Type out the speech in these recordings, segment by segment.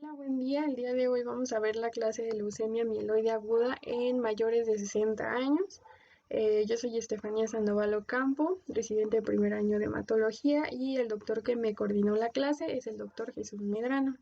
Hola, buen día. El día de hoy vamos a ver la clase de leucemia mieloide aguda en mayores de 60 años. Yo soy Estefanía Sandoval Ocampo, residente de primer año de hematología, y el doctor que me coordinó la clase es el doctor Jesús Medrano.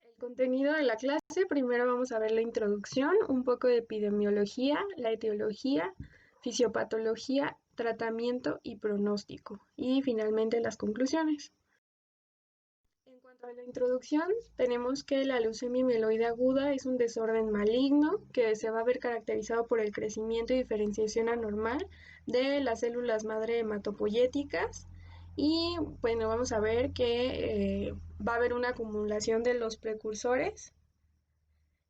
El contenido de la clase: primero vamos a ver la introducción, un poco de epidemiología, la etiología, fisiopatología, tratamiento y pronóstico, y finalmente las conclusiones. En cuanto a la introducción, tenemos que la leucemia mieloide aguda es un desorden maligno que se va a ver caracterizado por el crecimiento y diferenciación anormal de las células madre hematopoyéticas. Y bueno, vamos a ver que va a haber una acumulación de los precursores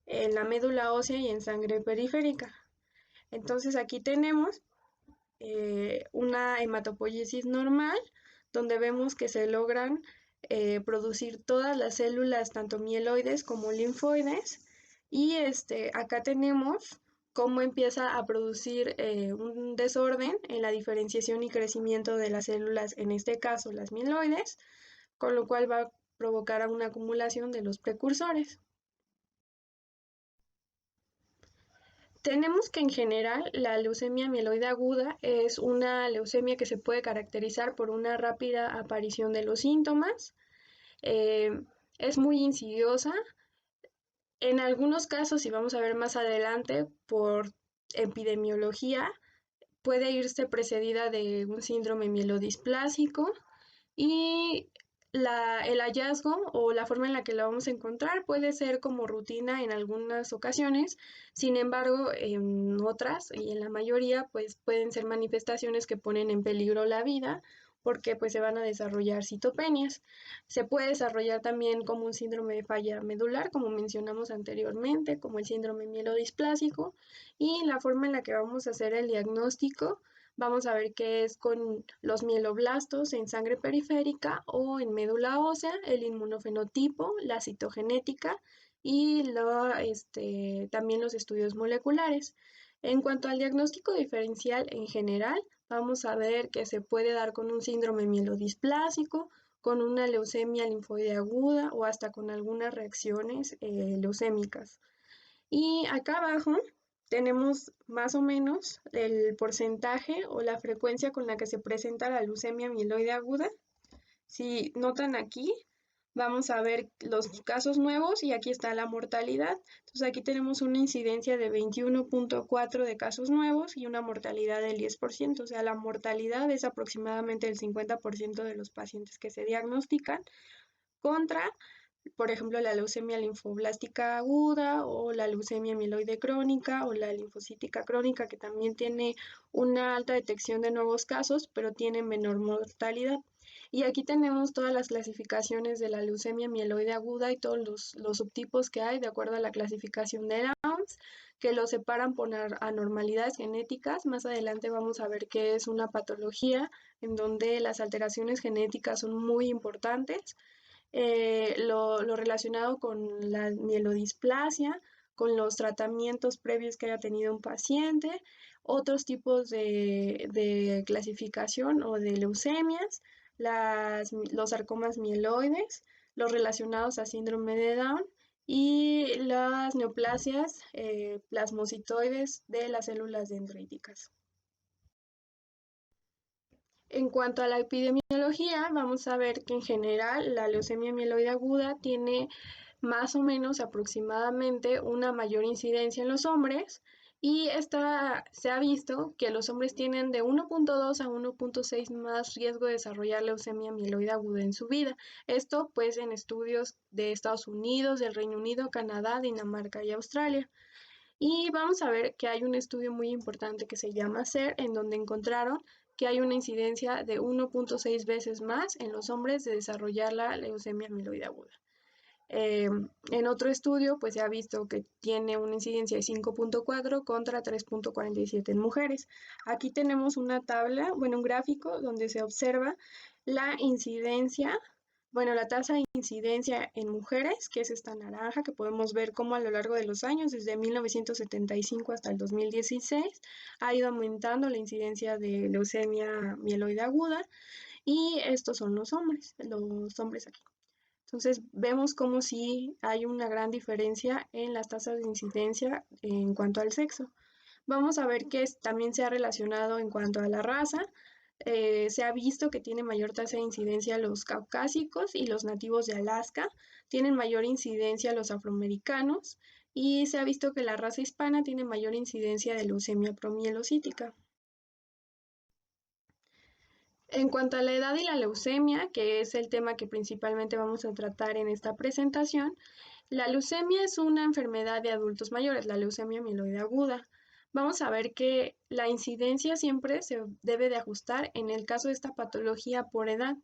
en la médula ósea y en sangre periférica. Entonces aquí tenemos una hematopoiesis normal, donde vemos que se logran producir todas las células, tanto mieloides como linfoides, y acá tenemos cómo empieza a producir un desorden en la diferenciación y crecimiento de las células, en este caso las mieloides, con lo cual va a provocar una acumulación de los precursores. Tenemos que en general la leucemia mieloide aguda es una leucemia que se puede caracterizar por una rápida aparición de los síntomas. eh, es muy insidiosa. En algunos casos, y vamos a ver más adelante, por epidemiología, puede irse precedida de un síndrome mielodisplásico, y el hallazgo o la forma en la que la vamos a encontrar puede ser como rutina en algunas ocasiones. Sin embargo, en otras y en la mayoría pues pueden ser manifestaciones que ponen en peligro la vida, porque pues se van a desarrollar citopenias. Se puede desarrollar también como un síndrome de falla medular, como mencionamos anteriormente, como el síndrome mielodisplásico. Y la forma en la que vamos a hacer el diagnóstico: vamos a ver qué es con los mieloblastos en sangre periférica o en médula ósea, el inmunofenotipo, la citogenética y también los estudios moleculares. En cuanto al diagnóstico diferencial en general, vamos a ver que se puede dar con un síndrome mielodisplásico, con una leucemia linfoide aguda o hasta con algunas reacciones leucémicas. Y acá abajo tenemos más o menos el porcentaje o la frecuencia con la que se presenta la leucemia mieloide aguda. Si notan aquí, vamos a ver los casos nuevos y aquí está la mortalidad. Entonces aquí tenemos una incidencia de 21.4 de casos nuevos y una mortalidad del 10%. O sea, la mortalidad es aproximadamente el 50% de los pacientes que se diagnostican, contra, por ejemplo, la leucemia linfoblástica aguda o la leucemia mieloide crónica o la linfocítica crónica, que también tiene una alta detección de nuevos casos, pero tiene menor mortalidad. Y aquí tenemos todas las clasificaciones de la leucemia mieloide aguda y todos los subtipos que hay de acuerdo a la clasificación de Downs, que lo separan por anormalidades genéticas. Más adelante vamos a ver qué es una patología en donde las alteraciones genéticas son muy importantes. Lo relacionado con la mielodisplasia, con los tratamientos previos que haya tenido un paciente, otros tipos de clasificación o de leucemias, los sarcomas mieloides, los relacionados a síndrome de Down y las neoplasias plasmocitoides de las células dendríticas. En cuanto a la epidemiología, vamos a ver que en general la leucemia mieloide aguda tiene más o menos aproximadamente una mayor incidencia en los hombres, y se ha visto que los hombres tienen de 1.2 a 1.6 más riesgo de desarrollar leucemia mieloide aguda en su vida. Esto pues en estudios de Estados Unidos, del Reino Unido, Canadá, Dinamarca y Australia. Y vamos a ver que hay un estudio muy importante que se llama SER, en donde encontraron que hay una incidencia de 1.6 veces más en los hombres de desarrollar la leucemia mieloide aguda. En otro estudio, pues se ha visto que tiene una incidencia de 5.4 contra 3.47 en mujeres. Aquí tenemos una tabla, bueno, un gráfico donde se observa la incidencia, bueno, la tasa de incidencia en mujeres, que es esta naranja, que podemos ver cómo a lo largo de los años, desde 1975 hasta el 2016, ha ido aumentando la incidencia de leucemia mieloide aguda. y estos son los hombres aquí. Entonces vemos como si hay una gran diferencia en las tasas de incidencia en cuanto al sexo. Vamos a ver que también se ha relacionado en cuanto a la raza. Se ha visto que tiene mayor tasa de incidencia los caucásicos y los nativos de Alaska, tienen mayor incidencia los afroamericanos y se ha visto que la raza hispana tiene mayor incidencia de leucemia promielocítica. En cuanto a la edad y la leucemia, que es el tema que principalmente vamos a tratar en esta presentación, la leucemia es una enfermedad de adultos mayores, la leucemia mieloide aguda. Vamos a ver que la incidencia siempre se debe de ajustar en el caso de esta patología por edad,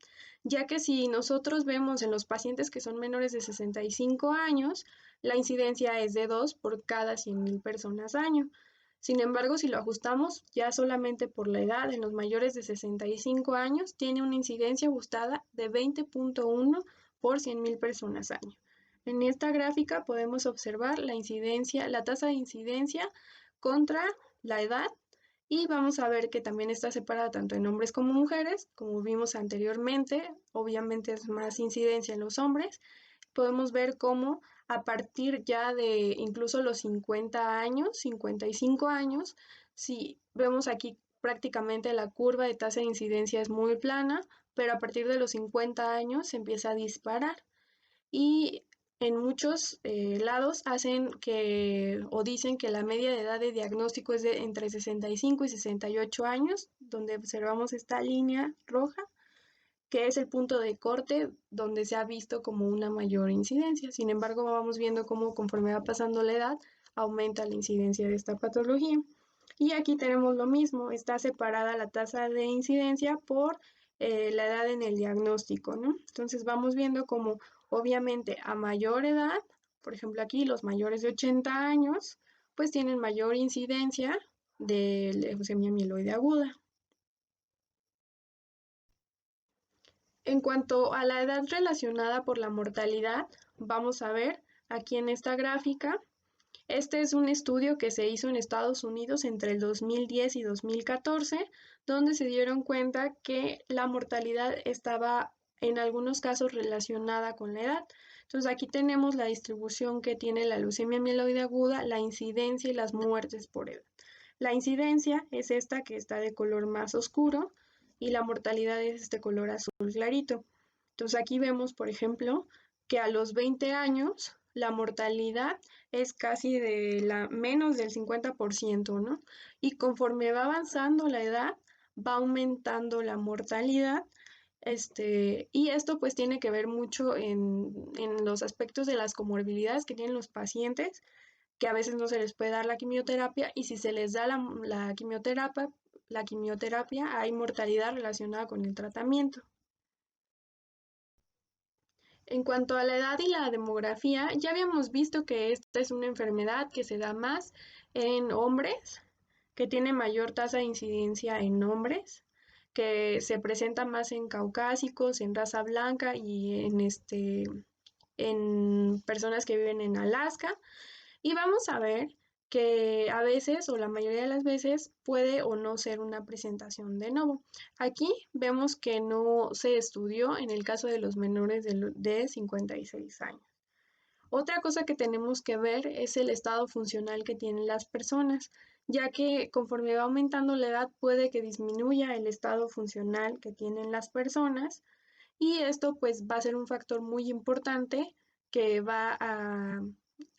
ya que si nosotros vemos en los pacientes que son menores de 65 años, la incidencia es de 2 por cada 100,000 personas año. Sin embargo, si lo ajustamos ya solamente por la edad en los mayores de 65 años, tiene una incidencia ajustada de 20.1 por 100,000 personas año. En esta gráfica podemos observar la tasa de incidencia contra la edad y vamos a ver que también está separada tanto en hombres como mujeres, como vimos anteriormente, obviamente es más incidencia en los hombres. Podemos ver cómo a partir ya de incluso los 50 años, 55 años, si vemos aquí prácticamente la curva de tasa de incidencia es muy plana, pero a partir de los 50 años se empieza a disparar y en muchos lados hacen que o dicen que la media de edad de diagnóstico es de entre 65 y 68 años, donde observamos esta línea roja, que es el punto de corte donde se ha visto como una mayor incidencia. Sin embargo, vamos viendo cómo conforme va pasando la edad, aumenta la incidencia de esta patología. Y aquí tenemos lo mismo, está separada la tasa de incidencia por la edad en el diagnóstico, ¿no? Entonces vamos viendo como obviamente a mayor edad, por ejemplo aquí los mayores de 80 años, pues tienen mayor incidencia de leucemia mieloide aguda. En cuanto a la edad relacionada por la mortalidad, vamos a ver aquí en esta gráfica. Este es un estudio que se hizo en Estados Unidos entre el 2010 y 2014, donde se dieron cuenta que la mortalidad estaba en algunos casos relacionada con la edad. Entonces aquí tenemos la distribución que tiene la leucemia mieloide aguda, la incidencia y las muertes por edad. La incidencia es esta que está de color más oscuro y la mortalidad es este color azul clarito. Entonces aquí vemos, por ejemplo, que a los 20 años la mortalidad es casi de menos del 50%, ¿no? Y conforme va avanzando la edad, va aumentando la mortalidad. Y esto pues tiene que ver mucho en los aspectos de las comorbilidades que tienen los pacientes, que a veces no se les puede dar la quimioterapia y si se les da la quimioterapia hay mortalidad relacionada con el tratamiento. En cuanto a la edad y la demografía, ya habíamos visto que esta es una enfermedad que se da más en hombres, que tiene mayor tasa de incidencia en hombres, que se presenta más en caucásicos, en raza blanca y en personas que viven en Alaska. Y vamos a ver que a veces o la mayoría de las veces puede o no ser una presentación de novo. Aquí vemos que no se estudió en el caso de los menores de 56 años. Otra cosa que tenemos que ver es el estado funcional que tienen las personas, ya que conforme va aumentando la edad puede que disminuya el estado funcional que tienen las personas y esto pues va a ser un factor muy importante que va a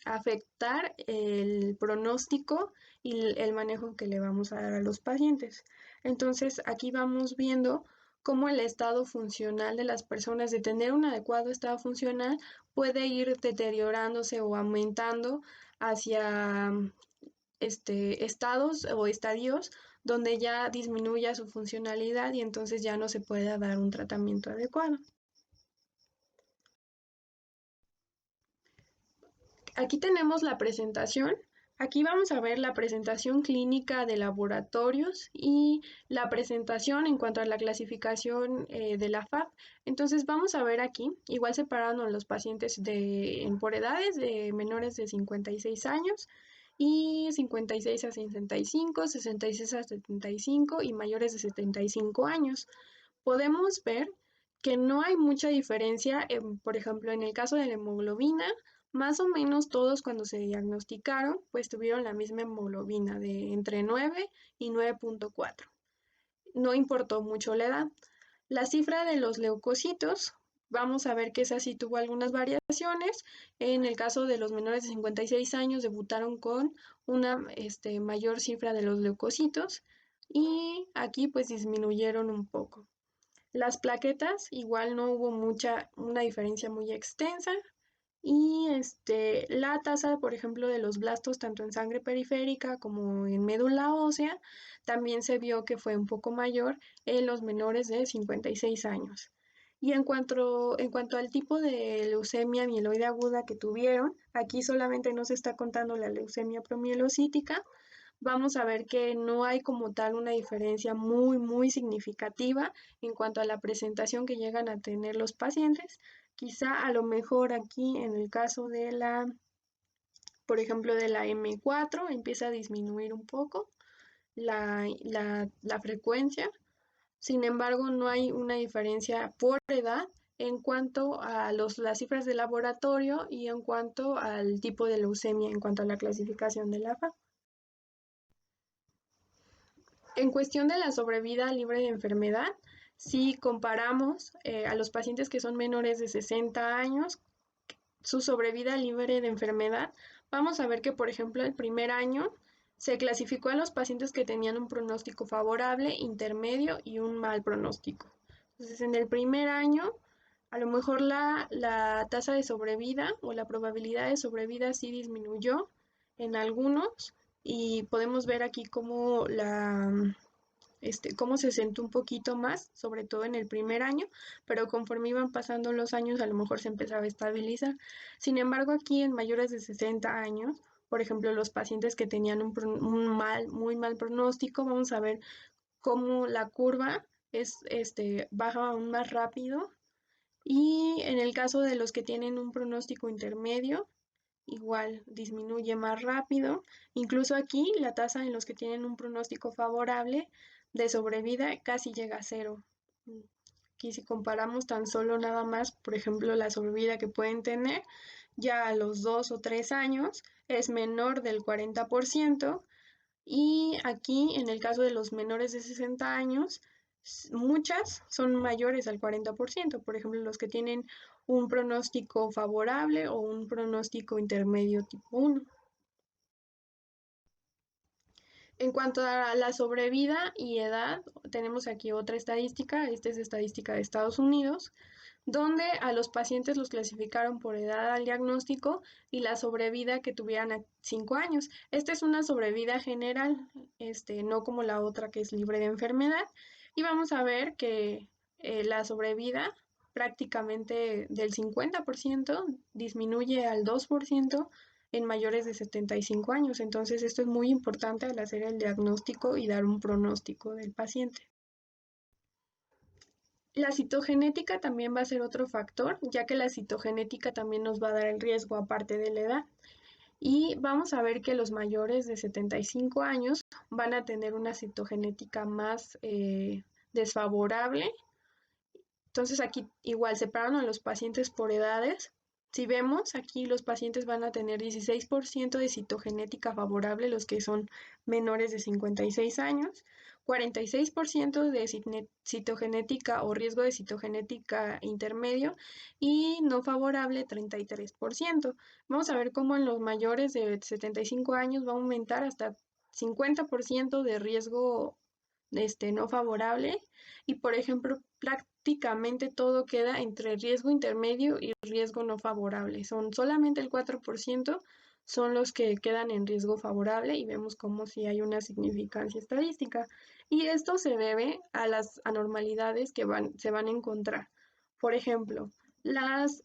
afectar el pronóstico y el manejo que le vamos a dar a los pacientes. Entonces, aquí vamos viendo cómo el estado funcional de las personas, de tener un adecuado estado funcional, puede ir deteriorándose o aumentando hacia estados o estadios donde ya disminuya su funcionalidad y entonces ya no se pueda dar un tratamiento adecuado. Aquí tenemos la presentación. Aquí vamos a ver la presentación clínica de laboratorios y la presentación en cuanto a la clasificación de la FAP. Entonces vamos a ver aquí, igual separando los pacientes por edades de menores de 56 años y 56 a 65, 66 a 75 y mayores de 75 años. podemos ver que no hay mucha diferencia, por ejemplo, en el caso de la hemoglobina, más o menos todos cuando se diagnosticaron, pues tuvieron la misma hemoglobina de entre 9 y 9,4. No importó mucho la edad. La cifra de los leucocitos, vamos a ver que esa sí tuvo algunas variaciones. En el caso de los menores de 56 años, debutaron con una mayor cifra de los leucocitos y aquí pues disminuyeron un poco. Las plaquetas, igual no hubo una diferencia muy extensa. Y la tasa, por ejemplo, de los blastos, tanto en sangre periférica como en médula ósea, también se vio que fue un poco mayor en los menores de 56 años. Y en cuanto al tipo de leucemia mieloide aguda que tuvieron, aquí solamente no se está contando la leucemia promielocítica, vamos a ver que no hay como tal una diferencia muy, muy significativa en cuanto a la presentación que llegan a tener los pacientes. Quizá a lo mejor aquí en el caso de por ejemplo, de la M4 empieza a disminuir un poco la frecuencia. Sin embargo, no hay una diferencia por edad en cuanto a las cifras de laboratorio y en cuanto al tipo de leucemia, en cuanto a la clasificación de la FA. En cuestión de la sobrevida libre de enfermedad, si comparamos a los pacientes que son menores de 60 años, su sobrevida libre de enfermedad, vamos a ver que, por ejemplo, el primer año se clasificó a los pacientes que tenían un pronóstico favorable, intermedio y un mal pronóstico. Entonces, en el primer año, a lo mejor la tasa de sobrevida o la probabilidad de sobrevida sí disminuyó en algunos y podemos ver aquí cómo se sentó un poquito más, sobre todo en el primer año, pero conforme iban pasando los años a lo mejor se empezaba a estabilizar. Sin embargo, aquí en mayores de 60 años, por ejemplo, los pacientes que tenían muy mal pronóstico, vamos a ver cómo la curva baja aún más rápido. Y en el caso de los que tienen un pronóstico intermedio, igual disminuye más rápido. Incluso aquí la tasa en los que tienen un pronóstico favorable de sobrevida casi llega a cero. Aquí si comparamos tan solo nada más, por ejemplo, la sobrevida que pueden tener ya a los 2 o 3 años es menor del 40%. Y aquí, en el caso de los menores de 60 años, muchas son mayores al 40%. Por ejemplo, los que tienen un pronóstico favorable o un pronóstico intermedio tipo 1. En cuanto a la sobrevida y edad, tenemos aquí otra estadística. Esta es estadística de Estados Unidos, donde a los pacientes los clasificaron por edad al diagnóstico y la sobrevida que tuvieran a 5 años. Esta es una sobrevida general, no como la otra que es libre de enfermedad. Y vamos a ver que la sobrevida prácticamente del 50% disminuye al 2% en mayores de 75 años. Entonces, esto es muy importante al hacer el diagnóstico y dar un pronóstico del paciente. La citogenética también va a ser otro factor, ya que la citogenética también nos va a dar el riesgo aparte de la edad. Y vamos a ver que los mayores de 75 años van a tener una citogenética más desfavorable. Entonces aquí igual separaron a los pacientes por edades. Si vemos, aquí los pacientes van a tener 16% de citogenética favorable, los que son menores de 56 años, 46% de citogenética o riesgo de citogenética intermedio y no favorable 33%. Vamos a ver cómo en los mayores de 75 años va a aumentar hasta 50% de riesgo no favorable y por ejemplo prácticamente todo queda entre riesgo intermedio y riesgo no favorable. Son solamente el 4% son los que quedan en riesgo favorable y vemos como si hay una significancia estadística. Y esto se debe a las anormalidades que se van a encontrar. Por ejemplo,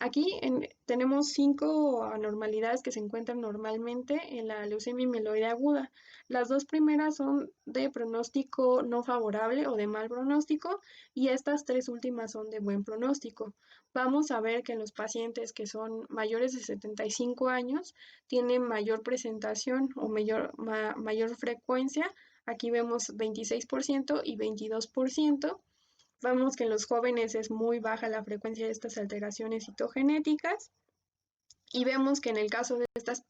aquí tenemos 5 anormalidades que se encuentran normalmente en la leucemia mieloide aguda. Las dos primeras son de pronóstico no favorable o de mal pronóstico y estas 3 últimas son de buen pronóstico. Vamos a ver que en los pacientes que son mayores de 75 años tienen mayor presentación o mayor frecuencia. Aquí vemos 26% y 22%. Vemos que en los jóvenes es muy baja la frecuencia de estas alteraciones citogenéticas y vemos que en el caso de estas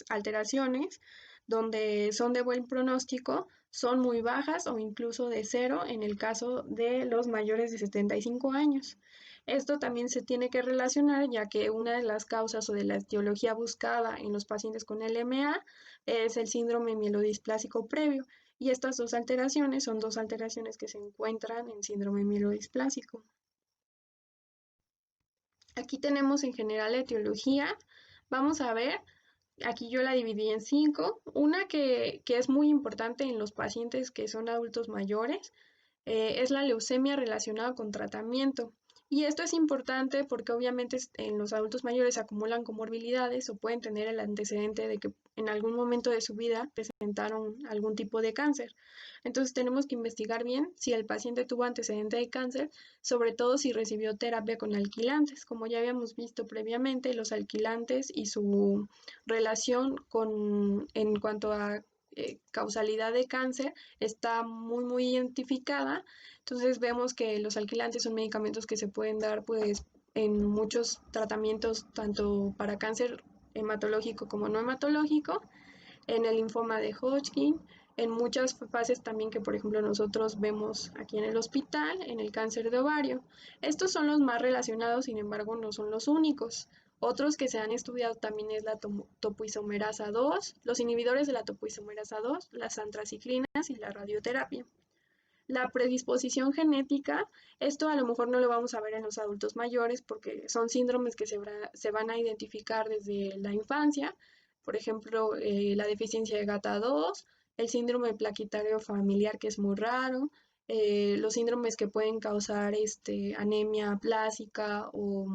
alteraciones, donde son de buen pronóstico, son muy bajas o incluso de cero en el caso de los mayores de 75 años. Esto también se tiene que relacionar ya que una de las causas o de la etiología buscada en los pacientes con LMA es el síndrome mielodisplásico previo y estas dos alteraciones son dos alteraciones que se encuentran en síndrome mielodisplásico. Aquí tenemos en general la etiología. Vamos a ver, aquí yo la dividí en 5. Una que es muy importante en los pacientes que son adultos mayores es la leucemia relacionada con tratamiento. Y esto es importante porque obviamente en los adultos mayores acumulan comorbilidades o pueden tener el antecedente de que en algún momento de su vida presentaron algún tipo de cáncer. Entonces tenemos que investigar bien si el paciente tuvo antecedente de cáncer, sobre todo si recibió terapia con alquilantes. Como ya habíamos visto previamente, los alquilantes y su relación en cuanto a causalidad de cáncer está muy identificada. Entonces vemos que los alquilantes son medicamentos que se pueden dar pues en muchos tratamientos tanto para cáncer hematológico como no hematológico, en el linfoma de Hodgkin, en muchas fases también que por ejemplo nosotros vemos aquí en el hospital, en el cáncer de ovario. Estos son los más relacionados, sin embargo no son los únicos. Otros que se han estudiado también es la topoisomerasa 2, los inhibidores de la topoisomerasa 2, las antraciclinas y la radioterapia. La predisposición genética, esto a lo mejor no lo vamos a ver en los adultos mayores porque son síndromes que se van a identificar desde la infancia, por ejemplo, la deficiencia de GATA2, el síndrome plaquetario familiar que es muy raro, los síndromes que pueden causar anemia aplásica o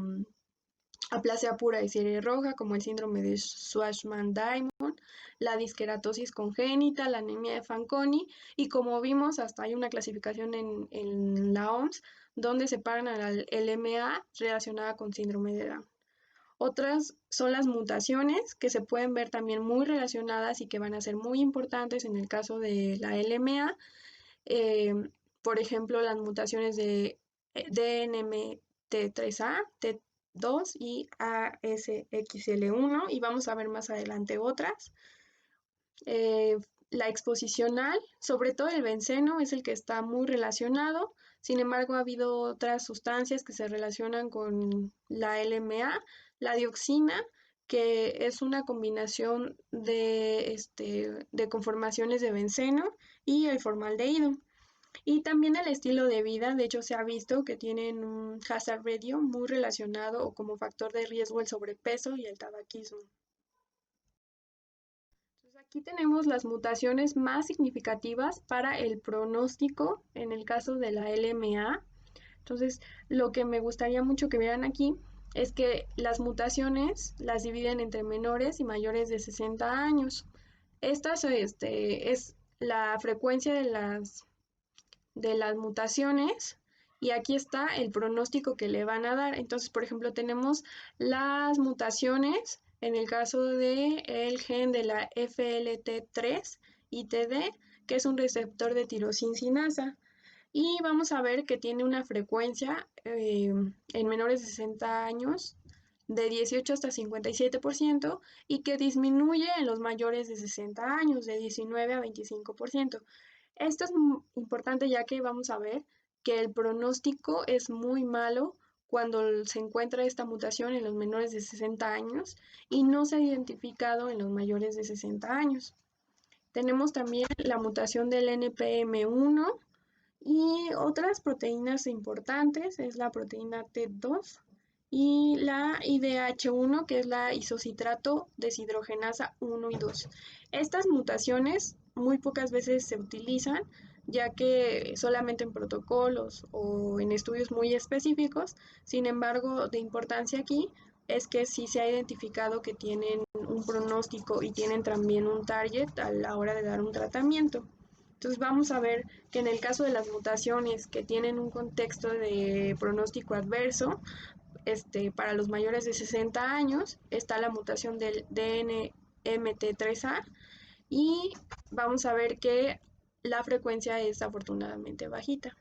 aplasia pura de serie roja, como el síndrome de Shwachman-Diamond, la disqueratosis congénita, la anemia de Fanconi, y como vimos, hasta hay una clasificación en la OMS donde separan al LMA relacionada con síndrome de Down. Otras son las mutaciones que se pueden ver también muy relacionadas y que van a ser muy importantes en el caso de la LMA. Por ejemplo, las mutaciones de DNMT3A, T2 y ASXL1, y vamos a ver más adelante otras. La exposicional, sobre todo el benceno, es el que está muy relacionado. Sin embargo, ha habido otras sustancias que se relacionan con la LMA, la dioxina, que es una combinación de conformaciones de benceno y el formaldehído. Y también el estilo de vida, de hecho se ha visto que tienen un hazard ratio muy relacionado o como factor de riesgo el sobrepeso y el tabaquismo. Entonces aquí tenemos las mutaciones más significativas para el pronóstico en el caso de la LMA. Entonces, lo que me gustaría mucho que vieran aquí es que las mutaciones las dividen entre menores y mayores de 60 años. Estas es la frecuencia de las mutaciones y aquí está el pronóstico que le van a dar. Entonces, por ejemplo, tenemos las mutaciones en el caso de el gen de la FLT3 ITD, que es un receptor de tirosincina. Y vamos a ver que tiene una frecuencia en menores de 60 años de 18 hasta 57% y que disminuye en los mayores de 60 años de 19 a 25%. Esto es importante ya que vamos a ver que el pronóstico es muy malo cuando se encuentra esta mutación en los menores de 60 años y no se ha identificado en los mayores de 60 años. Tenemos también la mutación del NPM1 y otras proteínas importantes es la proteína T2 y la IDH1, que es la isocitrato deshidrogenasa 1 y 2. Estas mutaciones muy pocas veces se utilizan, ya que solamente en protocolos o en estudios muy específicos. Sin embargo, de importancia aquí es que sí se ha identificado que tienen un pronóstico y tienen también un target a la hora de dar un tratamiento. Entonces vamos a ver que en el caso de las mutaciones que tienen un contexto de pronóstico adverso, para los mayores de 60 años está la mutación del DNMT3A y vamos a ver que la frecuencia es afortunadamente bajita.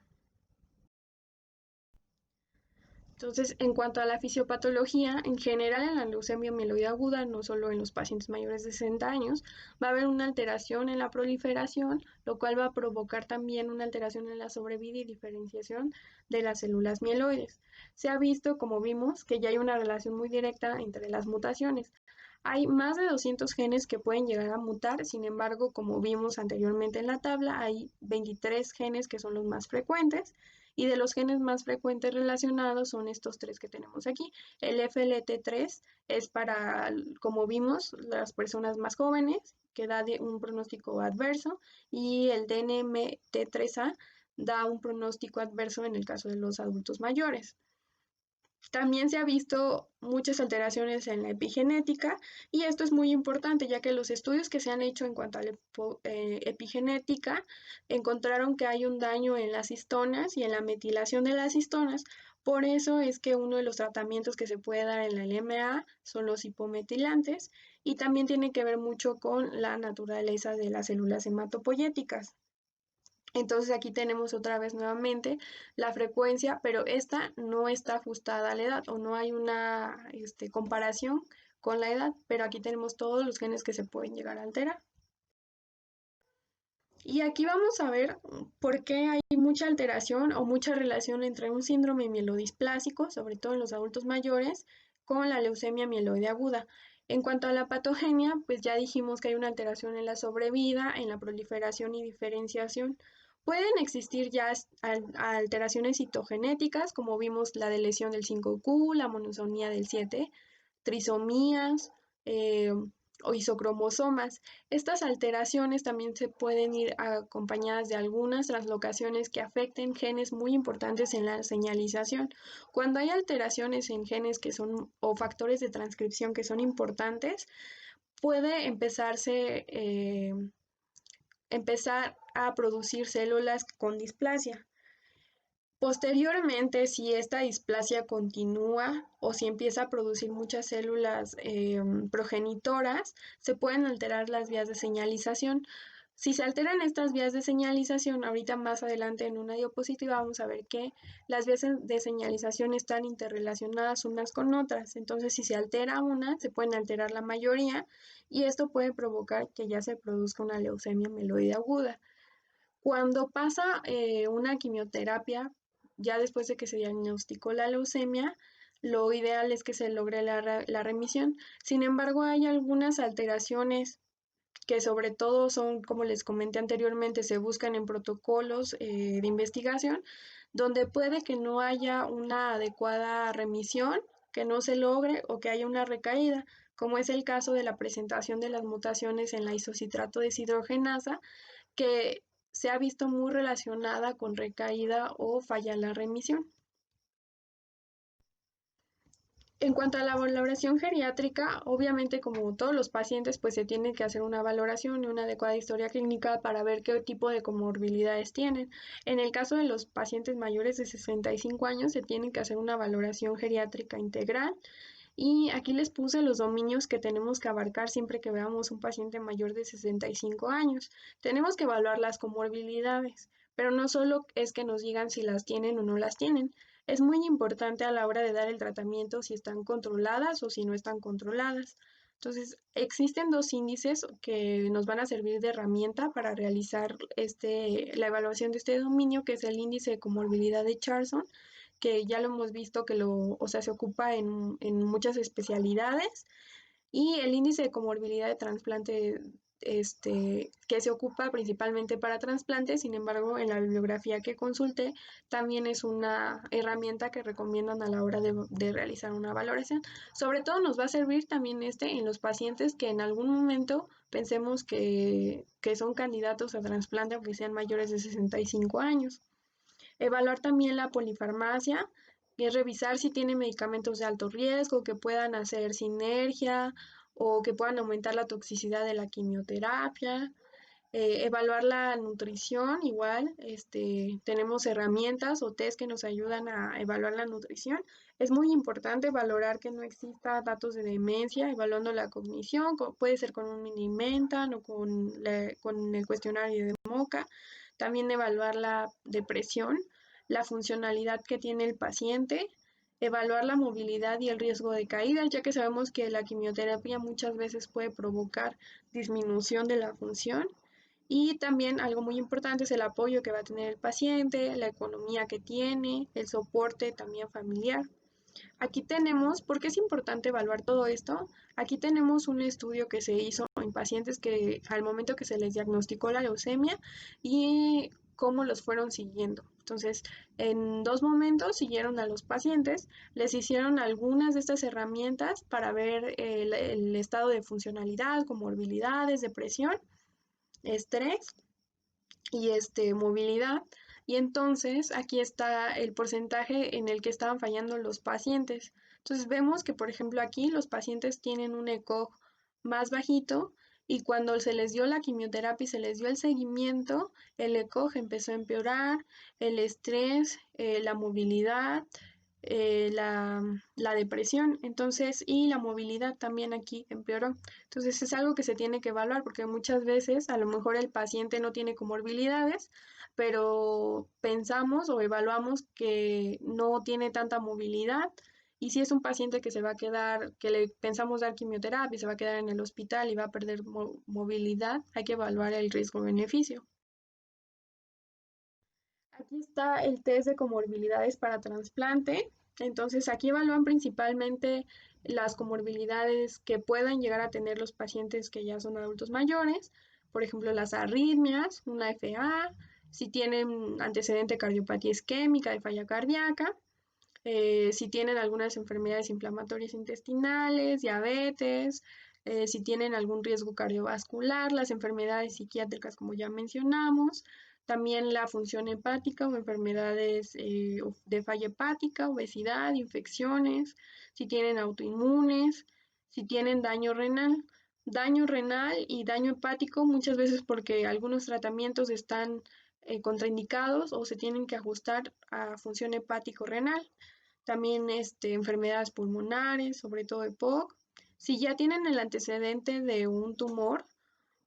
Entonces, en cuanto a la fisiopatología, en general en la leucemia mieloide aguda, no solo en los pacientes mayores de 60 años, va a haber una alteración en la proliferación, lo cual va a provocar también una alteración en la sobrevida y diferenciación de las células mieloides. Se ha visto, como vimos, que ya hay una relación muy directa entre las mutaciones. Hay más de 200 genes que pueden llegar a mutar, sin embargo, como vimos anteriormente en la tabla, hay 23 genes que son los más frecuentes y de los genes más frecuentes relacionados son estos tres que tenemos aquí. El FLT3 es para, como vimos, las personas más jóvenes, que da un pronóstico adverso, y el DNMT3A da un pronóstico adverso en el caso de los adultos mayores. También se ha visto muchas alteraciones en la epigenética y esto es muy importante ya que los estudios que se han hecho en cuanto a la epigenética encontraron que hay un daño en las histonas y en la metilación de las histonas. Por eso es que uno de los tratamientos que se puede dar en la LMA son los hipometilantes y también tiene que ver mucho con la naturaleza de las células hematopoyéticas. Entonces aquí tenemos otra vez nuevamente la frecuencia, pero esta no está ajustada a la edad o no hay una comparación con la edad, pero aquí tenemos todos los genes que se pueden llegar a alterar. Y aquí vamos a ver por qué hay mucha alteración o mucha relación entre un síndrome mielodisplásico, sobre todo en los adultos mayores, con la leucemia mieloide aguda. En cuanto a la patogenia, pues ya dijimos que hay una alteración en la sobrevida, en la proliferación y diferenciación. Pueden existir ya alteraciones citogenéticas, como vimos la de lesión del 5Q, la monosomía del 7, trisomías, o isocromosomas. Estas alteraciones también se pueden ir acompañadas de algunas translocaciones que afecten genes muy importantes en la señalización. Cuando hay alteraciones en genes que son o factores de transcripción que son importantes, puede empezar a producir células con displasia. Posteriormente, si esta displasia continúa o si empieza a producir muchas células progenitoras, se pueden alterar las vías de señalización. Si se alteran estas vías de señalización, ahorita más adelante en una diapositiva vamos a ver que las vías de señalización están interrelacionadas unas con otras. Entonces, si se altera una, se pueden alterar la mayoría y esto puede provocar que ya se produzca una leucemia mieloide aguda. Cuando pasa una quimioterapia, ya después de que se diagnosticó la leucemia, lo ideal es que se logre la remisión. Sin embargo, hay algunas alteraciones que sobre todo son, como les comenté anteriormente, se buscan en protocolos de investigación, donde puede que no haya una adecuada remisión, que no se logre o que haya una recaída, como es el caso de la presentación de las mutaciones en la isocitrato deshidrogenasa, que se ha visto muy relacionada con recaída o falla en la remisión. En cuanto a la valoración geriátrica, obviamente como todos los pacientes, pues se tiene que hacer una valoración y una adecuada historia clínica para ver qué tipo de comorbilidades tienen. En el caso de los pacientes mayores de 65 años, se tiene que hacer una valoración geriátrica integral. Y aquí les puse los dominios que tenemos que abarcar siempre que veamos un paciente mayor de 65 años. Tenemos que evaluar las comorbilidades, pero no solo es que nos digan si las tienen o no las tienen. Es muy importante a la hora de dar el tratamiento si están controladas o si no están controladas. Entonces, existen dos índices que nos van a servir de herramienta para realizar la evaluación de este dominio, que es el índice de comorbilidad de Charson, que ya lo hemos visto que se ocupa en muchas especialidades, y el índice de comorbilidad de trasplante, que se ocupa principalmente para trasplantes. Sin embargo, en la bibliografía que consulté, también es una herramienta que recomiendan a la hora de realizar una valoración. Sobre todo nos va a servir también en los pacientes que en algún momento pensemos que son candidatos a trasplante, aunque sean mayores de 65 años. Evaluar también la polifarmacia, que es revisar si tiene medicamentos de alto riesgo, que puedan hacer sinergia o que puedan aumentar la toxicidad de la quimioterapia. Evaluar la nutrición, igual, tenemos herramientas o test que nos ayudan a evaluar la nutrición. Es muy importante valorar que no exista datos de demencia, evaluando la cognición, puede ser con un Mini-Mental o con el cuestionario de MoCA. También evaluar la depresión, la funcionalidad que tiene el paciente, evaluar la movilidad y el riesgo de caída, ya que sabemos que la quimioterapia muchas veces puede provocar disminución de la función. Y también algo muy importante es el apoyo que va a tener el paciente, la economía que tiene, el soporte también familiar. Aquí tenemos, ¿por qué es importante evaluar todo esto? Aquí tenemos un estudio que se hizo en pacientes que al momento que se les diagnosticó la leucemia y cómo los fueron siguiendo. Entonces, en 2 momentos siguieron a los pacientes, les hicieron algunas de estas herramientas para ver el estado de funcionalidad, comorbilidades, depresión, estrés y movilidad. Y entonces aquí está el porcentaje en el que estaban fallando los pacientes. Entonces vemos que, por ejemplo, aquí los pacientes tienen un ECOG más bajito y cuando se les dio la quimioterapia y se les dio el seguimiento, el ECOG empezó a empeorar, el estrés, la movilidad, la depresión, entonces, y la movilidad también aquí empeoró. Entonces es algo que se tiene que evaluar porque muchas veces a lo mejor el paciente no tiene comorbilidades, pero pensamos o evaluamos que no tiene tanta movilidad. Y si es un paciente que se va a quedar, que le pensamos dar quimioterapia y se va a quedar en el hospital y va a perder movilidad, hay que evaluar el riesgo-beneficio. Aquí está el test de comorbilidades para trasplante. Entonces, aquí evalúan principalmente las comorbilidades que puedan llegar a tener los pacientes que ya son adultos mayores, por ejemplo, las arritmias, una FA, si tienen antecedente cardiopatía isquémica de falla cardíaca, si tienen algunas enfermedades inflamatorias intestinales, diabetes, si tienen algún riesgo cardiovascular, las enfermedades psiquiátricas como ya mencionamos, también la función hepática o enfermedades de falla hepática, obesidad, infecciones, si tienen autoinmunes, si tienen daño renal y daño hepático muchas veces porque algunos tratamientos están contraindicados o se tienen que ajustar a función hepático-renal. También enfermedades pulmonares, sobre todo EPOC. Si ya tienen el antecedente de un tumor,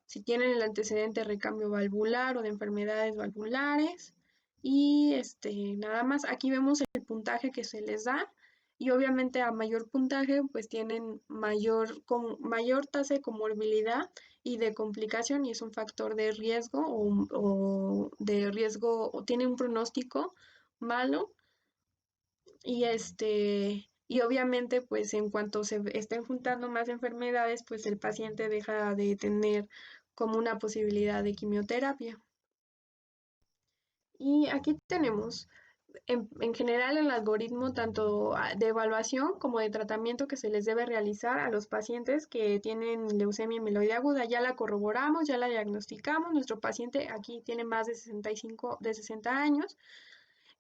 si tienen el antecedente de recambio valvular o de enfermedades valvulares. Y nada más, aquí vemos el puntaje que se les da y obviamente a mayor puntaje pues tienen mayor tasa de comorbilidad y de complicación y es un factor de riesgo o de riesgo o tiene un pronóstico malo y obviamente, pues en cuanto se estén juntando más enfermedades, pues el paciente deja de tener como una posibilidad de quimioterapia. Y aquí tenemos en general el algoritmo tanto de evaluación como de tratamiento que se les debe realizar a los pacientes que tienen leucemia mieloide aguda. Ya la corroboramos, ya la diagnosticamos. Nuestro paciente aquí tiene más de 60 años.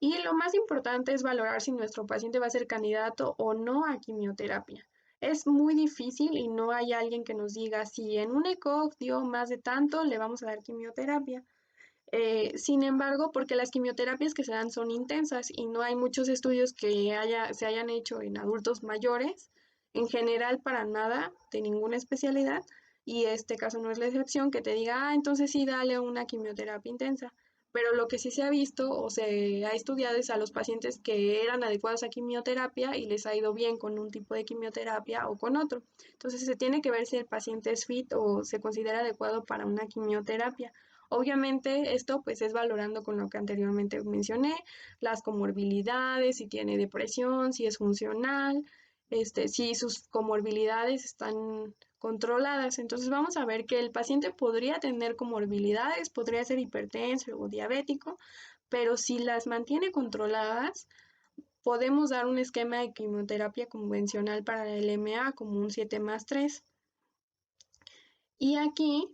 Y lo más importante es valorar si nuestro paciente va a ser candidato o no a quimioterapia. Es muy difícil y no hay alguien que nos diga si en un ECOG dio más de tanto, le vamos a dar quimioterapia. Sin embargo, porque las quimioterapias que se dan son intensas y no hay muchos estudios que se hayan hecho en adultos mayores, en general para nada, de ninguna especialidad, y este caso no es la excepción, que te diga, entonces sí, dale una quimioterapia intensa. Pero lo que sí se ha visto o se ha estudiado es a los pacientes que eran adecuados a quimioterapia y les ha ido bien con un tipo de quimioterapia o con otro. Entonces se tiene que ver si el paciente es fit o se considera adecuado para una quimioterapia. Obviamente esto pues es valorando con lo que anteriormente mencioné, las comorbilidades, si tiene depresión, si es funcional, si sus comorbilidades están controladas. Entonces vamos a ver que el paciente podría tener comorbilidades, podría ser hipertenso o diabético, pero si las mantiene controladas, podemos dar un esquema de quimioterapia convencional para el MA como un 7+3. Y aquí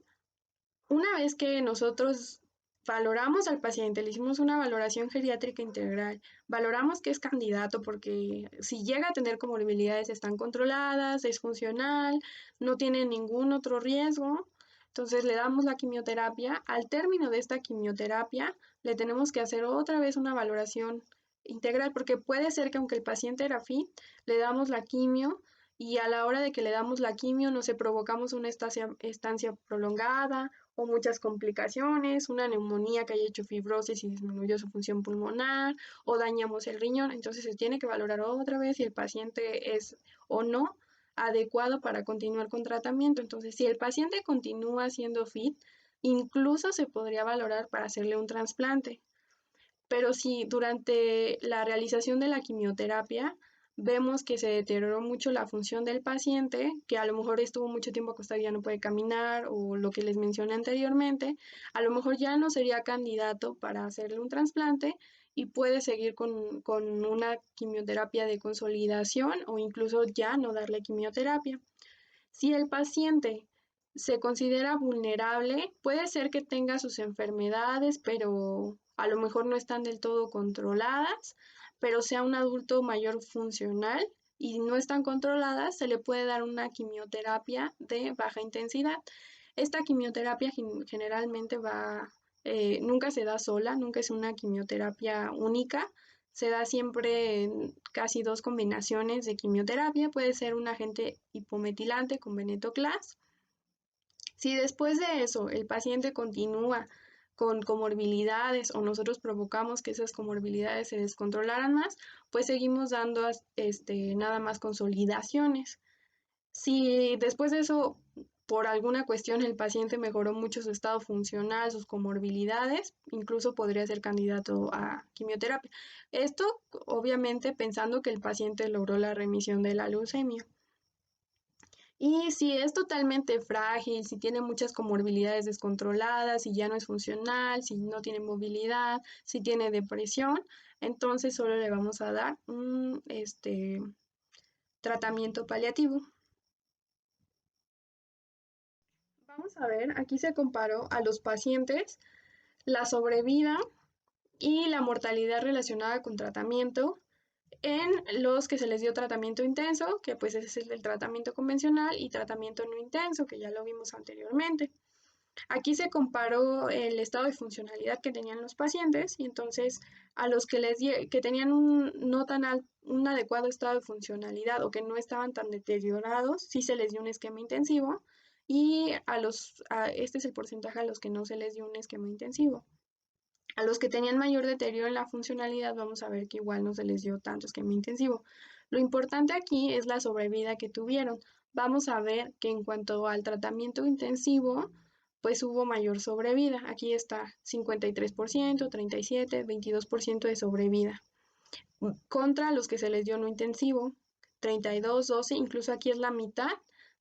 una vez que nosotros valoramos al paciente, le hicimos una valoración geriátrica integral, valoramos que es candidato porque si llega a tener comorbilidades están controladas, es funcional, no tiene ningún otro riesgo, entonces le damos la quimioterapia. Al término de esta quimioterapia, le tenemos que hacer otra vez una valoración integral porque puede ser que aunque el paciente era fit, le damos la quimio y a la hora de que le damos la quimio, no sé, provocamos una estancia prolongada o muchas complicaciones, una neumonía que haya hecho fibrosis y disminuyó su función pulmonar, o dañamos el riñón. Entonces se tiene que valorar otra vez si el paciente es o no adecuado para continuar con tratamiento. Entonces, si el paciente continúa siendo fit, incluso se podría valorar para hacerle un trasplante. Pero si durante la realización de la quimioterapia vemos que se deterioró mucho la función del paciente, que a lo mejor estuvo mucho tiempo acostado y ya no puede caminar, o lo que les mencioné anteriormente, a lo mejor ya no sería candidato para hacerle un trasplante y puede seguir con una quimioterapia de consolidación o incluso ya no darle quimioterapia. Si el paciente se considera vulnerable, puede ser que tenga sus enfermedades, pero a lo mejor no están del todo controladas, pero sea un adulto mayor funcional y no están controladas, se le puede dar una quimioterapia de baja intensidad. Esta quimioterapia generalmente nunca se da sola, nunca es una quimioterapia única, se da siempre en casi dos combinaciones de quimioterapia. Puede ser un agente hipometilante con venetoclax. Si después de eso el paciente continúa con comorbilidades o nosotros provocamos que esas comorbilidades se descontrolaran más, pues seguimos dando nada más consolidaciones. Si después de eso, por alguna cuestión, el paciente mejoró mucho su estado funcional, sus comorbilidades, incluso podría ser candidato a quimioterapia. Esto, obviamente, pensando que el paciente logró la remisión de la leucemia. Y si es totalmente frágil, si tiene muchas comorbilidades descontroladas, si ya no es funcional, si no tiene movilidad, si tiene depresión, entonces solo le vamos a dar un tratamiento paliativo. Vamos a ver, aquí se comparó a los pacientes la sobrevida y la mortalidad relacionada con tratamiento en los que se les dio tratamiento intenso, que pues ese es el tratamiento convencional, y tratamiento no intenso, que ya lo vimos anteriormente. Aquí se comparó el estado de funcionalidad que tenían los pacientes y entonces a los que tenían un adecuado estado de funcionalidad o que no estaban tan deteriorados, sí se les dio un esquema intensivo y este es el porcentaje a los que no se les dio un esquema intensivo. A los que tenían mayor deterioro en la funcionalidad, vamos a ver que igual no se les dio tanto esquema intensivo. Lo importante aquí es la sobrevida que tuvieron. Vamos a ver que en cuanto al tratamiento intensivo, pues hubo mayor sobrevida. Aquí está 53%, 37%, 22% de sobrevida. Contra los que se les dio no intensivo, 32, 12, incluso aquí es la mitad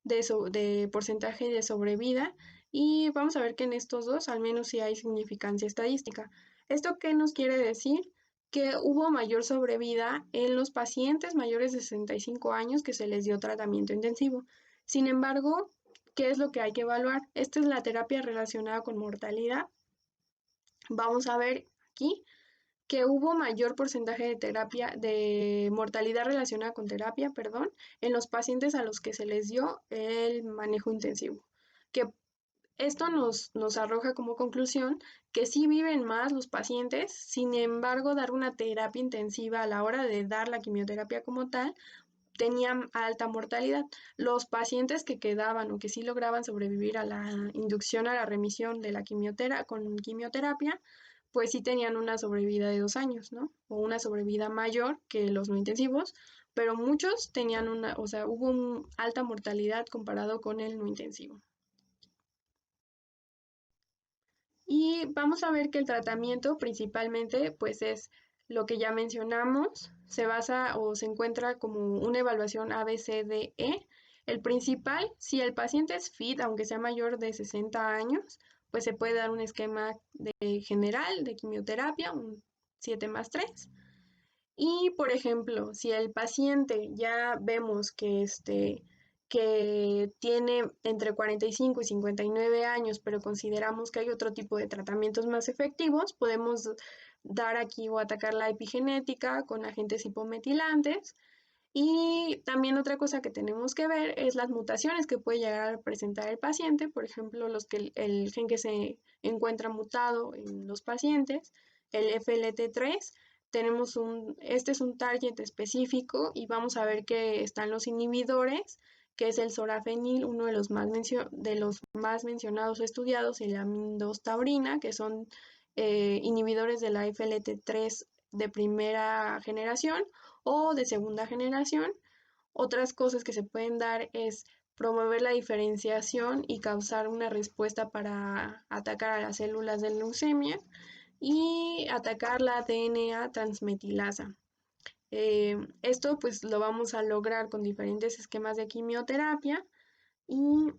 de porcentaje de sobrevida. Y vamos a ver que en estos dos al menos sí hay significancia estadística. ¿Esto qué nos quiere decir? Que hubo mayor sobrevida en los pacientes mayores de 65 años que se les dio tratamiento intensivo. Sin embargo, ¿qué es lo que hay que evaluar? Esta es la terapia relacionada con mortalidad. Vamos a ver aquí que hubo mayor porcentaje de mortalidad relacionada con terapia, perdón, en los pacientes a los que se les dio el manejo intensivo. Que esto nos arroja como conclusión que sí viven más los pacientes, sin embargo, dar una terapia intensiva a la hora de dar la quimioterapia como tal, tenían alta mortalidad. Los pacientes que quedaban o que sí lograban sobrevivir a la inducción a la remisión de la con quimioterapia, pues sí tenían una sobrevida de 2 años, ¿no? O una sobrevida mayor que los no intensivos, pero muchos tenían o sea, hubo una alta mortalidad comparado con el no intensivo. Y vamos a ver que el tratamiento principalmente pues es lo que ya mencionamos, se basa o se encuentra como una evaluación ABCDE. El principal, si el paciente es fit, aunque sea mayor de 60 años, pues se puede dar un esquema general de quimioterapia, un 7+3. Y, por ejemplo, si el paciente ya vemos que tiene entre 45 y 59 años, pero consideramos que hay otro tipo de tratamientos más efectivos, podemos dar aquí o atacar la epigenética con agentes hipometilantes. Y también otra cosa que tenemos que ver es las mutaciones que puede llegar a presentar el paciente, por ejemplo, el gen que se encuentra mutado en los pacientes, el FLT3. Este es un target específico y vamos a ver que están los inhibidores que es el sorafenil, uno de los más mencionados o estudiados, y la mindostaurina, que son inhibidores de la FLT3 de primera generación o de segunda generación. Otras cosas que se pueden dar es promover la diferenciación y causar una respuesta para atacar a las células de leucemia y atacar la DNA transmetilasa. Esto pues lo vamos a lograr con diferentes esquemas de quimioterapia, y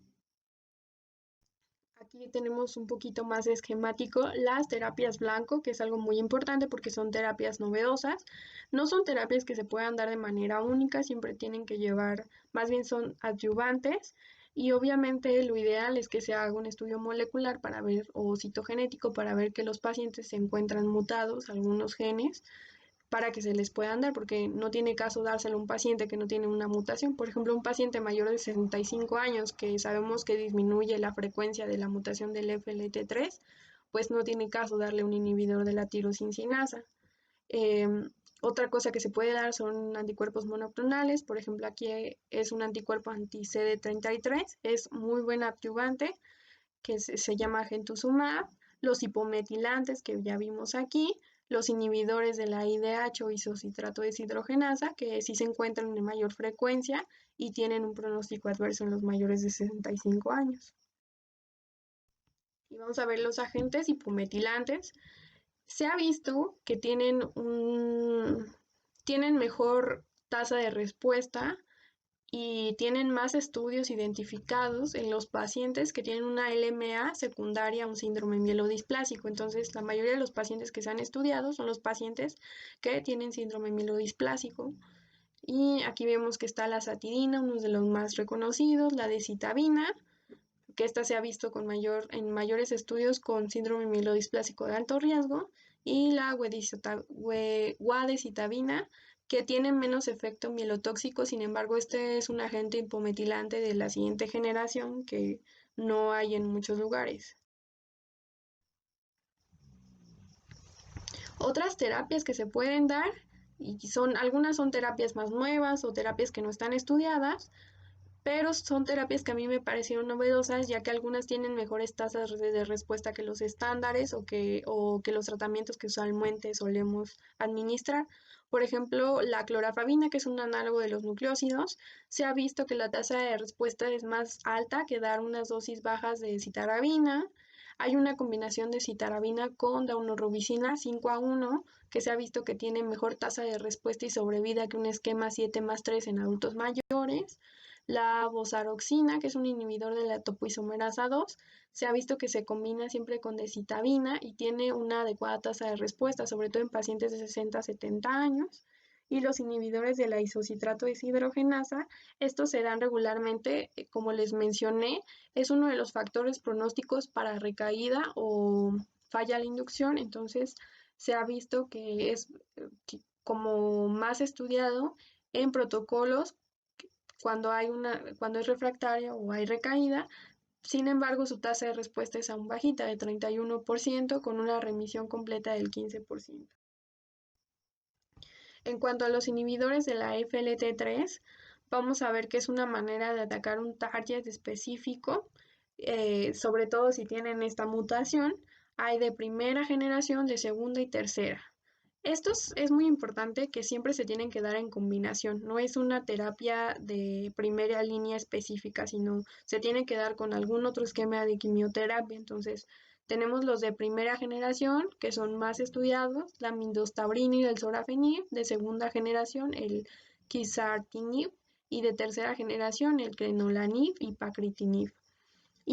aquí tenemos un poquito más esquemático las terapias blanco, que es algo muy importante porque son terapias novedosas. No son terapias que se puedan dar de manera única, siempre tienen que llevar, más bien son adyuvantes. Y obviamente lo ideal es que se haga un estudio molecular para ver, o citogenético, para ver que los pacientes se encuentran mutados algunos genes para que se les puedan dar, porque no tiene caso dárselo a un paciente que no tiene una mutación. Por ejemplo, un paciente mayor de 65 años que sabemos que disminuye la frecuencia de la mutación del FLT3, pues no tiene caso darle un inhibidor de la tirosincinasa. Eh, Otra cosa que se puede dar son anticuerpos monoclonales. Por ejemplo, aquí es un anticuerpo anti-CD33, es muy buen adyuvante, que se llama Gentusumab, los hipometilantes que ya vimos aquí, los inhibidores de la IDH o isocitrato deshidrogenasa, que sí se encuentran en mayor frecuencia y tienen un pronóstico adverso en los mayores de 65 años. Y vamos a ver los agentes hipometilantes. Se ha visto que tienen mejor tasa de respuesta y tienen más estudios identificados en los pacientes que tienen una LMA secundaria a un síndrome mielodisplásico. Entonces, la mayoría de los pacientes que se han estudiado son los pacientes que tienen síndrome mielodisplásico. Y aquí vemos que está la zatidina, uno de los más reconocidos, la decitabina, que esta se ha visto en mayores estudios con síndrome mielodisplásico de alto riesgo, y la guadecitabina, que tiene menos efecto mielotóxico. Sin embargo, este es un agente hipometilante de la siguiente generación que no hay en muchos lugares. Otras terapias que se pueden dar, y algunas son terapias más nuevas o terapias que no están estudiadas, pero son terapias que a mí me parecieron novedosas, ya que algunas tienen mejores tasas de respuesta que los estándares o que los tratamientos que usualmente solemos administrar. Por ejemplo, la clorafabina, que es un análogo de los nucleósidos, se ha visto que la tasa de respuesta es más alta que dar unas dosis bajas de citarabina. Hay una combinación de citarabina con daunorubicina 5:1, que se ha visto que tiene mejor tasa de respuesta y sobrevida que un esquema 7+3 en adultos mayores. La vosaroxina, que es un inhibidor de la topoisomerasa 2, se ha visto que se combina siempre con decitabina y tiene una adecuada tasa de respuesta, sobre todo en pacientes de 60 a 70 años. Y los inhibidores de la isocitrato deshidrogenasa, estos se dan regularmente, como les mencioné, es uno de los factores pronósticos para recaída o falla a la inducción. Entonces, se ha visto que es como más estudiado en protocolos cuando es refractaria o hay recaída. Sin embargo, su tasa de respuesta es aún bajita, de 31%, con una remisión completa del 15%. En cuanto a los inhibidores de la FLT3, vamos a ver que es una manera de atacar un target específico, sobre todo si tienen esta mutación. Hay de primera generación, de segunda y tercera. Esto es muy importante, que siempre se tienen que dar en combinación. No es una terapia de primera línea específica, sino se tiene que dar con algún otro esquema de quimioterapia. Entonces, tenemos los de primera generación, que son más estudiados, la mindostaurina y el sorafenib; de segunda generación, el quizartinib; y de tercera generación, el crenolanib y pacritinib.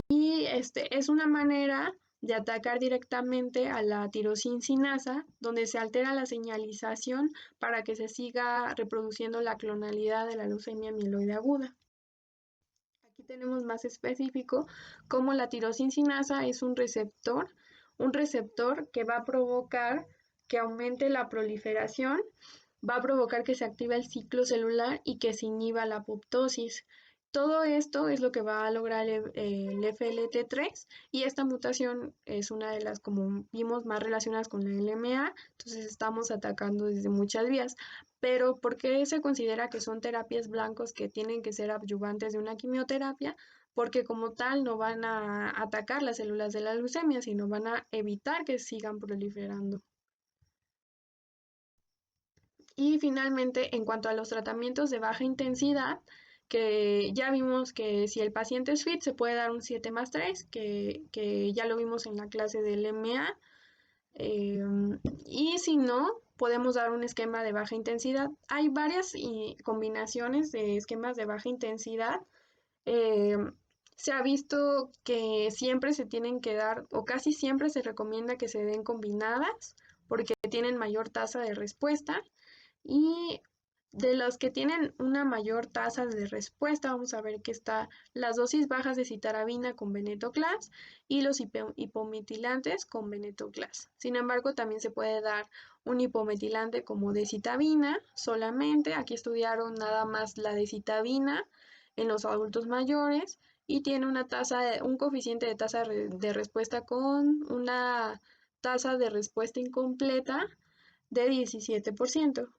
Y es una manera de atacar directamente a la tirosincinasa, donde se altera la señalización para que se siga reproduciendo la clonalidad de la leucemia mieloide aguda. Aquí tenemos más específico cómo la tirosincinasa es un receptor que va a provocar que aumente la proliferación, va a provocar que se active el ciclo celular y que se inhiba la apoptosis. Todo esto es lo que va a lograr el FLT3, y esta mutación es una de las, como vimos, más relacionadas con la LMA. Entonces estamos atacando desde muchas vías. Pero ¿por qué se considera que son terapias blancos que tienen que ser adyuvantes de una quimioterapia? Porque como tal no van a atacar las células de la leucemia, sino van a evitar que sigan proliferando. Y finalmente, en cuanto a los tratamientos de baja intensidad, que ya vimos que si el paciente es fit, se puede dar un 7+3, que ya lo vimos en la clase del MA. Y si no, podemos dar un esquema de baja intensidad. Hay varias combinaciones de esquemas de baja intensidad. Eh, Se ha visto que siempre se tienen que dar, o casi siempre se recomienda que se den combinadas, porque tienen mayor tasa de respuesta. Y de los que tienen una mayor tasa de respuesta, vamos a ver que está las dosis bajas de citarabina con venetoclax y los hipometilantes con venetoclax. Sin embargo, también se puede dar un hipometilante como decitabina solamente. Aquí estudiaron nada más la decitabina en los adultos mayores y tiene un coeficiente de tasa de respuesta con una tasa de respuesta incompleta de 17%.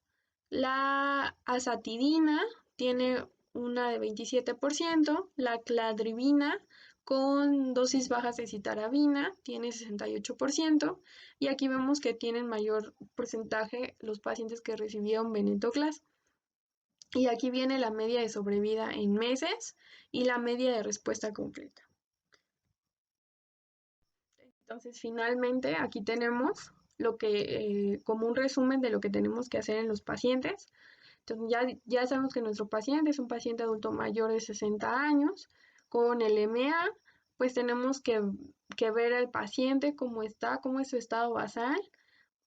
La azatidina tiene una de 27%, la cladribina con dosis bajas de citarabina tiene 68%, y aquí vemos que tienen mayor porcentaje los pacientes que recibieron venetoclax. Y aquí viene la media de sobrevida en meses y la media de respuesta completa. Entonces, finalmente, aquí tenemos lo que, como un resumen de lo que tenemos que hacer en los pacientes. Entonces, ya sabemos que nuestro paciente es un paciente adulto mayor de 60 años con el MA, pues tenemos que ver al paciente cómo está, cómo es su estado basal.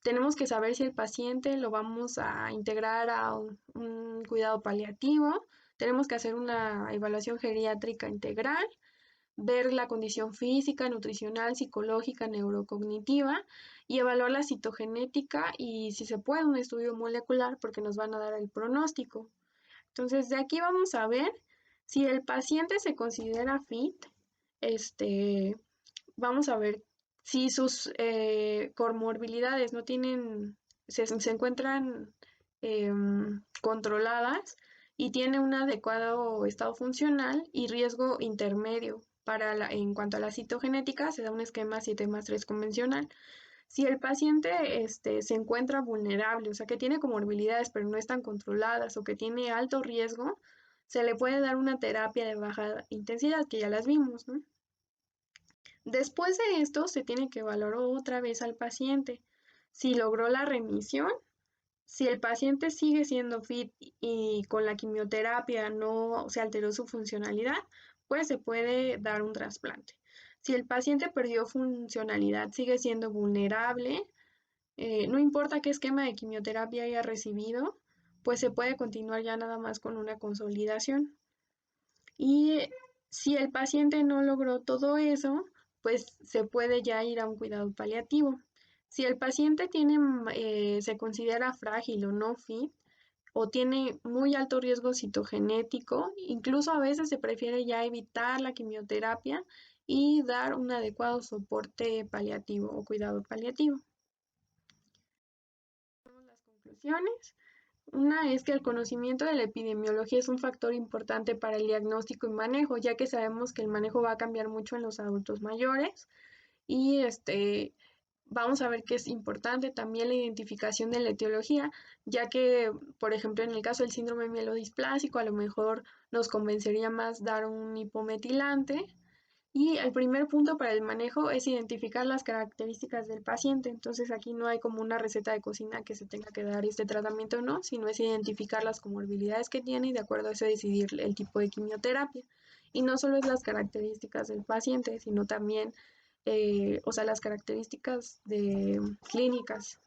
Tenemos que saber si el paciente lo vamos a integrar a un cuidado paliativo. Tenemos que hacer una evaluación geriátrica integral, ver la condición física, nutricional, psicológica, neurocognitiva y evaluar la citogenética y si se puede un estudio molecular porque nos van a dar el pronóstico. Entonces de aquí vamos a ver si el paciente se considera fit, vamos a ver si sus comorbilidades no tienen, se encuentran controladas y tiene un adecuado estado funcional y riesgo intermedio. En cuanto a la citogenética, se da un esquema 7+3 convencional. Si el paciente se encuentra vulnerable, o sea, que tiene comorbilidades pero no están controladas o que tiene alto riesgo, se le puede dar una terapia de baja intensidad, que ya las vimos, ¿no? Después de esto, se tiene que evaluar otra vez al paciente si logró la remisión. Si el paciente sigue siendo fit y con la quimioterapia no se alteró su funcionalidad, pues se puede dar un trasplante. Si el paciente perdió funcionalidad, sigue siendo vulnerable, no importa qué esquema de quimioterapia haya recibido, pues se puede continuar ya nada más con una consolidación. Y si el paciente no logró todo eso, pues se puede ya ir a un cuidado paliativo. Si el paciente se considera frágil o no fit, o tiene muy alto riesgo citogenético, incluso a veces se prefiere ya evitar la quimioterapia y dar un adecuado soporte paliativo o cuidado paliativo. Las conclusiones. Una es que el conocimiento de la epidemiología es un factor importante para el diagnóstico y manejo, ya que sabemos que el manejo va a cambiar mucho en los adultos mayores. Y vamos a ver que es importante también la identificación de la etiología, ya que, por ejemplo, en el caso del síndrome mielodisplásico, a lo mejor nos convencería más dar un hipometilante. Y el primer punto para el manejo es identificar las características del paciente. Entonces aquí no hay como una receta de cocina que se tenga que dar este tratamiento o no, sino es identificar las comorbilidades que tiene y de acuerdo a eso decidir el tipo de quimioterapia. Y no solo es las características del paciente, sino también, o sea, las características de clínicas.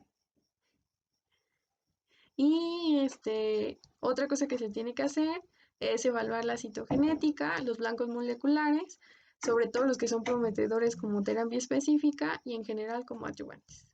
Y otra cosa que se tiene que hacer es evaluar la citogenética, los blancos moleculares, sobre todo los que son prometedores como terapia específica y en general como adyuvantes.